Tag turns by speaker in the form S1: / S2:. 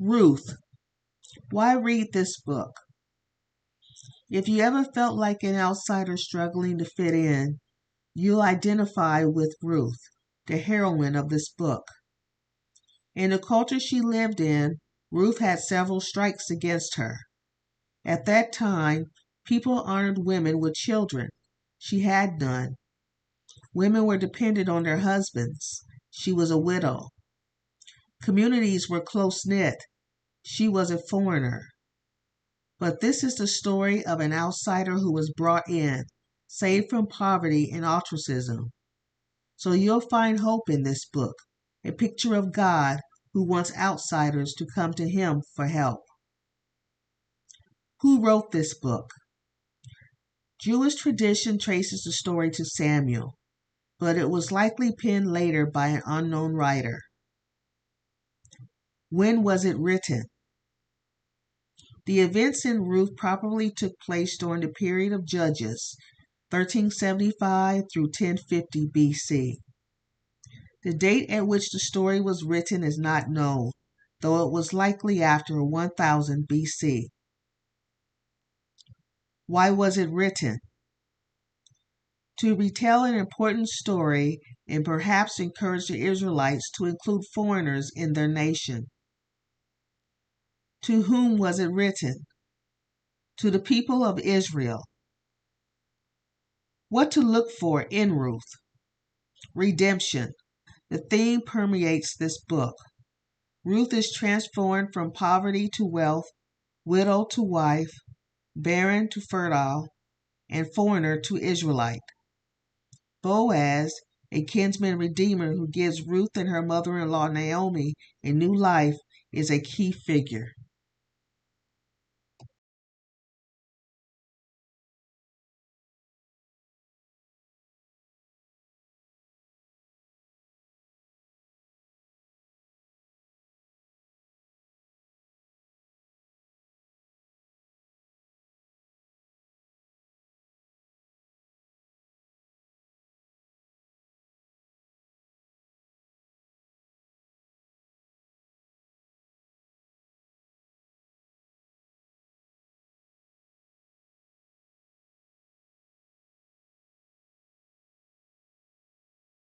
S1: Ruth. Why read this book? If you ever felt like an outsider struggling to fit in, you'll identify with Ruth, the heroine of this book. In the culture she lived in, Ruth had several strikes against her. At that time, people honored women with children. She had none. Women were dependent on their husbands. She was a widow. Communities were close-knit. She was a foreigner. But this is the story of an outsider who was brought in, saved from poverty and ostracism. So you'll find hope in this book, a picture of God who wants outsiders to come to him for help. Who wrote this book? Jewish tradition traces the story to Samuel, but it was likely penned later by an unknown writer. When was it written? The events in Ruth probably took place during the period of Judges, 1375 through 1050 BC. The date at which the story was written is not known, though it was likely after 1000 BC. Why was it written? To retell an important story and perhaps encourage the Israelites to include foreigners in their nation. To whom was it written? To the people of Israel. What to look for in Ruth? Redemption. The theme permeates this book. Ruth is transformed from poverty to wealth, widow to wife, barren to fertile, and foreigner to Israelite. Boaz, a kinsman redeemer who gives Ruth and her mother-in-law Naomi a new life, is a key figure.